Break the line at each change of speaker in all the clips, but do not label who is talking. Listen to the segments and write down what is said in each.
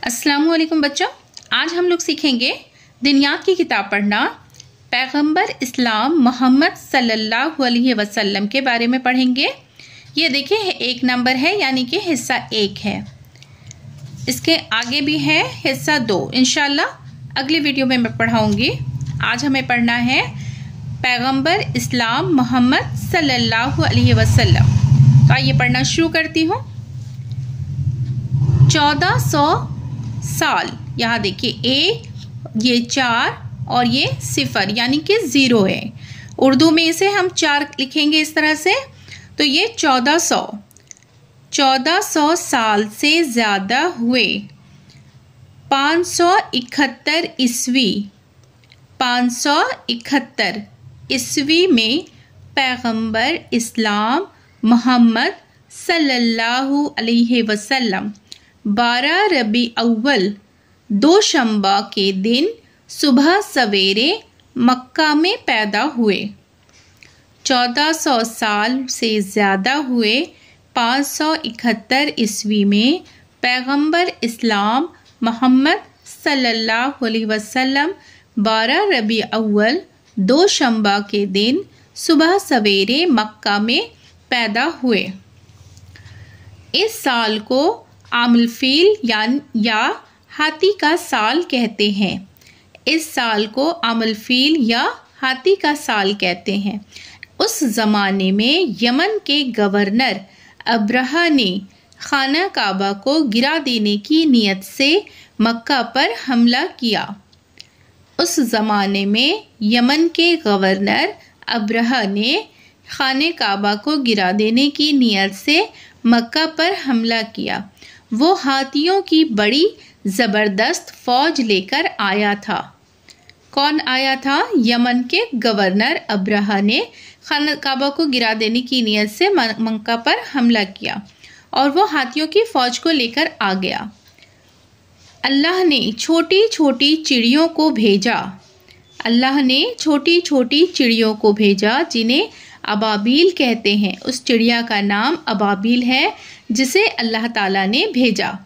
अस्सलामुअलैकुम बच्चों, आज हम लोग सीखेंगे दिनयात की किताब पढ़ना। पैगंबर इस्लाम मोहम्मद सल्लल्लाहु अलैहि वसल्लम के बारे में पढ़ेंगे। ये देखिए 1 नंबर है, यानी कि हिस्सा 1 है। इसके आगे भी है हिस्सा 2, इंशाल्लाह अगली वीडियो में मैं पढ़ाऊंगी। आज हमें पढ़ना है पैगंबर इस्लाम मोहम्मद सल्लल्लाहु अलैहि वसल्लम। तो आइए पढ़ना शुरू करती हूँ। 1400 साल, यहाँ देखिए 1, ये 4 और ये 0 यानी कि 0 है। उर्दू में इसे हम 4 लिखेंगे इस तरह से। तो ये 1400 साल से ज़्यादा हुए 571 ईस्वी 571 ईस्वी में पैगंबर इस्लाम मोहम्मद सल्लल्लाहु अलैहि वसल्लम 12 रबी अव्वल दोशंबा के दिन सुबह सवेरे मक्का में पैदा हुए। 1400 साल से ज़्यादा हुए 571 ईस्वी में पैगंबर इस्लाम मोहम्मद सल्लल्लाहु अलैहि वसल्लम 12 रबी अव्वल दोशंबा के दिन सुबह सवेरे मक्का में पैदा हुए। इस साल को आमुल फील या हाथी का साल कहते हैं। इस साल को आमुल फील या हाथी का साल कहते हैं। उस ज़माने में यमन के गवर्नर अब्रहा ने खाना काबा को गिरा देने की नीयत से मक्का पर हमला किया। उस ज़माने में यमन के गवर्नर अब्रहा ने खाने काबा को गिरा देने की नीयत से मक्का पर हमला किया। वो हाथियों की बड़ी ज़बरदस्त फ़ौज लेकर आया था। कौन आया था? यमन के गवर्नर अब्रहा ने खाना काबा को गिरा देने की नीयत से मक्का पर हमला किया और वो हाथियों की फ़ौज को लेकर आ गया। अल्लाह ने छोटी छोटी चिड़ियों को भेजा। अल्लाह ने छोटी छोटी चिड़ियों को भेजा जिन्हें अबाबील कहते हैं। उस चिड़िया का नाम अबाबील है जिसे अल्लाह ताला ने भेजा।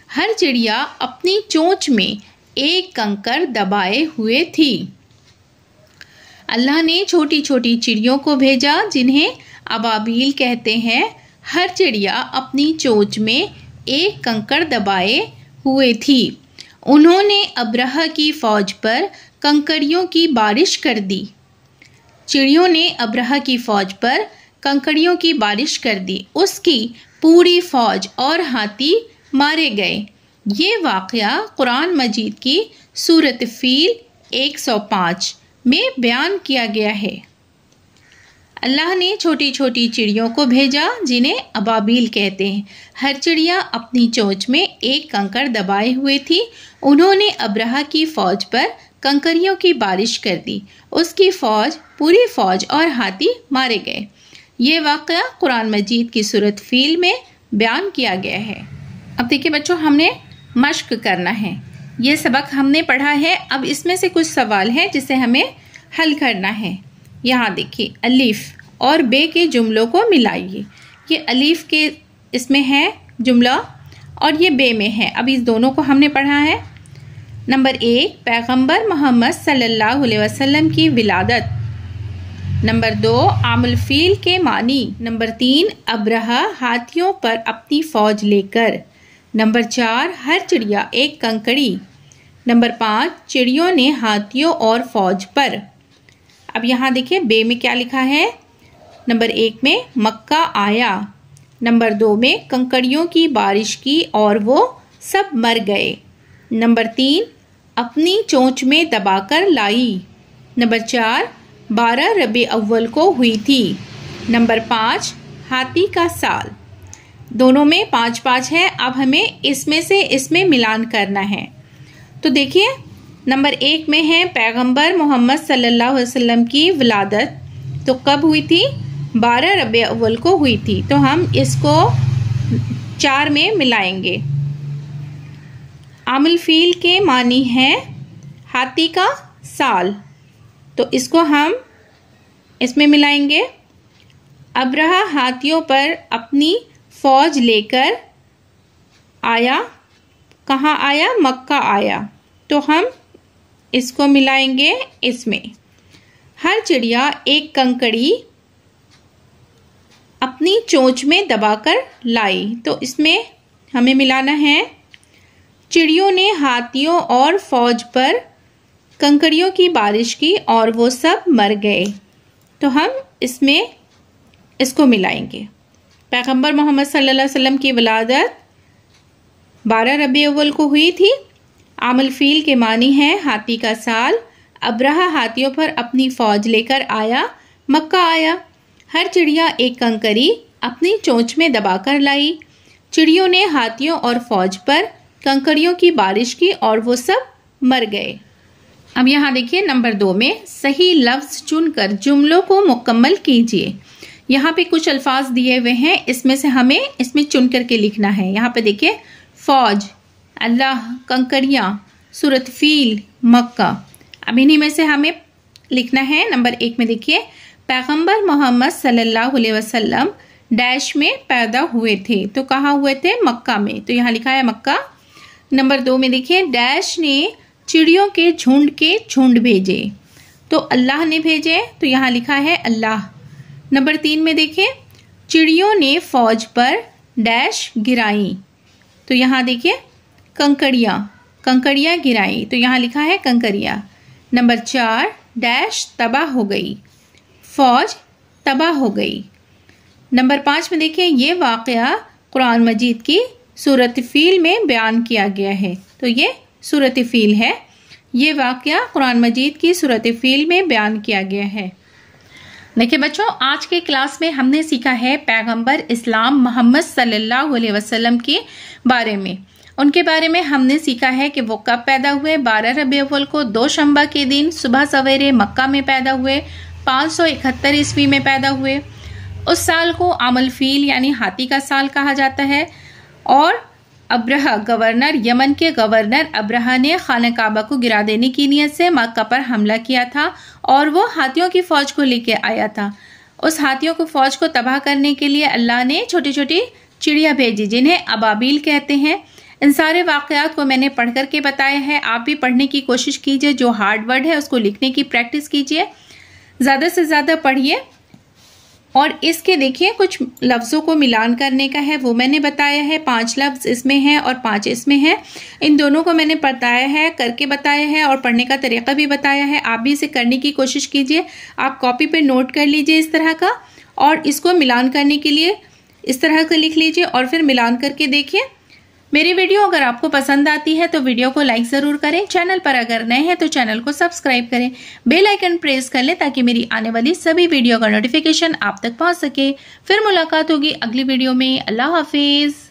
हर चिड़िया अपनी चोंच में एक कंकर दबाए हुए थी। अल्लाह ने छोटी छोटी चिड़ियों को भेजा जिन्हें अबाबील कहते हैं। हर चिड़िया अपनी चोंच में एक कंकर दबाए हुए थी। उन्होंने अब्रहा की फ़ौज पर कंकड़ियों की बारिश कर दी। चिड़ियों ने अब्रहा की फ़ौज पर कंकड़ियों की बारिश कर दी। उसकी पूरी फ़ौज और हाथी मारे गए। ये वाक़या कुरान मजीद की सूरत फ़ील 105 में बयान किया गया है। अल्लाह ने छोटी छोटी चिड़ियों को भेजा जिन्हें अबाबील कहते हैं। हर चिड़िया अपनी चोंच में एक कंकर दबाए हुए थी। उन्होंने अब्रहा की फ़ौज पर कंकरियों की बारिश कर दी। उसकी फ़ौज, पूरी फ़ौज और हाथी मारे गए। ये वाक़या कुरान मजीद की सूरत फ़ील में बयान किया गया है। अब देखिए बच्चों, हमने मश्क करना है। ये सबक हमने पढ़ा है। अब इसमें से कुछ सवाल हैं जिसे हमें हल करना है। यहाँ देखिए, अलीफ और बे के जुमलों को मिलाइए। ये अलीफ के इसमें है जुमला और ये बे में है। अब इस दोनों को हमने पढ़ा है। नंबर 1, पैगंबर मोहम्मद सल्लल्लाहु अलैहि वसल्लम की विलादत। नंबर 2, आमुल फील के मानी। नंबर 3, अब्रहा हाथियों पर अपनी फ़ौज लेकर। नंबर 4, हर चिड़िया एक कंकड़ी। नंबर 5, चिड़ियों ने हाथियों और फ़ौज पर। अब यहाँ देखिए बे में क्या लिखा है। नंबर 1 में मक्का आया। नंबर 2 में कंकड़ियों की बारिश की और वो सब मर गए। नंबर 3, अपनी चोंच में दबाकर लाई। नंबर 4, 12 रबी अव्वल को हुई थी। नंबर 5, हाथी का साल। दोनों में 5-5 है। अब हमें इसमें से इसमें मिलान करना है। तो देखिए, नंबर 1 में है पैगंबर मोहम्मद सल्लल्लाहु अलैहि वसल्लम की विलादत। तो कब हुई थी? 12 रबी अव्वल को हुई थी। तो हम इसको 4 में मिलाएंगे। आमुल फील के मानी है हाथी का साल, तो इसको हम इसमें मिलाएंगे। अब्रहा हाथियों पर अपनी फ़ौज लेकर आया कहाँ आया? मक्का आया। तो हम इसको मिलाएंगे इसमें। हर चिड़िया एक कंकड़ी अपनी चोंच में दबाकर लाई। तो इसमें हमें मिलाना है। चिड़ियों ने हाथियों और फौज पर कंकड़ियों की बारिश की और वो सब मर गए। तो हम इसमें इसको मिलाएंगे। पैगंबर मोहम्मद सल्लल्लाहु अलैहि वसल्लम की विलादत 12 रबी अव्वल को हुई थी। आमल फील के मानी है हाथी का साल। अब्रहा हाथियों पर अपनी फौज लेकर आया, मक्का आया। हर चिड़िया एक कंकड़ी अपनी चोंच में दबाकर लाई। चिड़ियों ने हाथियों और फौज पर कंकड़ियों की बारिश की और वो सब मर गए। अब यहाँ देखिए नंबर 2 में सही लफ्ज चुनकर जुमलों को मुकम्मल कीजिए। यहाँ पे कुछ अल्फाज दिए हुए हैं, इसमें से हमें इसमें चुन करके लिखना है। यहाँ पे देखिए फौज, अल्लाह, कंकड़ियाँ, सूरत फील, मक्का। अब इन्हीं में से हमें लिखना है। नंबर 1 में देखिए पैगंबर मोहम्मद सल्लल्लाहु अलैहि वसल्लम डैश में पैदा हुए थे। तो कहाँ हुए थे? मक्का में। तो यहाँ लिखा है मक्का। नंबर 2 में देखिए डैश ने चिड़ियों के झुंड भेजे। तो अल्लाह ने भेजे। तो यहाँ लिखा है अल्लाह। नंबर 3 में देखिए चिड़ियों ने फौज पर डैश गिराई। तो यहाँ देखिए कंकड़ियाँ गिराई। तो यहाँ लिखा है कंकड़ियाँ। नंबर 4 डैश तबाह हो गई, फौज तबाह हो गई। नंबर 5 में देखिए ये वाक़या कुरान मजीद की सूरत फील में बयान किया गया है। तो ये सूरत फील है। ये वाक़या कुरान मजीद की सूरत फील में बयान किया गया है। देखिए बच्चों, आज के क्लास में हमने सीखा है पैगंबर इस्लाम मोहम्मद सल्लल्लाहु अलैहि वसल्लम के बारे में। उनके बारे में हमने सीखा है कि वो कब पैदा हुए। 12 रबी अव्वल को दोशंबा के दिन सुबह सवेरे मक्का में पैदा हुए। 571 ईस्वी में पैदा हुए। उस साल को आमल फील यानी हाथी का साल कहा जाता है। और अब्रहा गवर्नर, यमन के गवर्नर अब्रहा ने खाना काबा को गिरा देने की नीयत से मक्का पर हमला किया था और वो हाथियों की फौज को लेके आया था। उस हाथियों को फौज को तबाह करने के लिए अल्लाह ने छोटी छोटी चिड़िया भेजी जिन्हें अबाबील कहते हैं। इन सारे वाक़यात को मैंने पढ़ करके बताया है। आप भी पढ़ने की कोशिश कीजिए। जो हार्ड वर्ड है उसको लिखने की प्रैक्टिस कीजिए। ज़्यादा से ज़्यादा पढ़िए। और इसके देखिए कुछ लफ्ज़ों को मिलान करने का है, वो मैंने बताया है। 5 लफ्ज़ इसमें हैं और 5 इसमें हैं। इन दोनों को मैंने बताया है, करके बताया है और पढ़ने का तरीका भी बताया है। आप भी इसे करने की कोशिश कीजिए। आप कॉपी पे नोट कर लीजिए इस तरह का, और इसको मिलान करने के लिए इस तरह से लिख लीजिए और फिर मिलान करके देखिए। मेरी वीडियो अगर आपको पसंद आती है तो वीडियो को लाइक ज़रूर करें। चैनल पर अगर नए हैं तो चैनल को सब्सक्राइब करें। बेल आइकन प्रेस कर लें ताकि मेरी आने वाली सभी वीडियो का नोटिफिकेशन आप तक पहुंच सके। फिर मुलाकात होगी अगली वीडियो में। अल्लाह हाफिज़।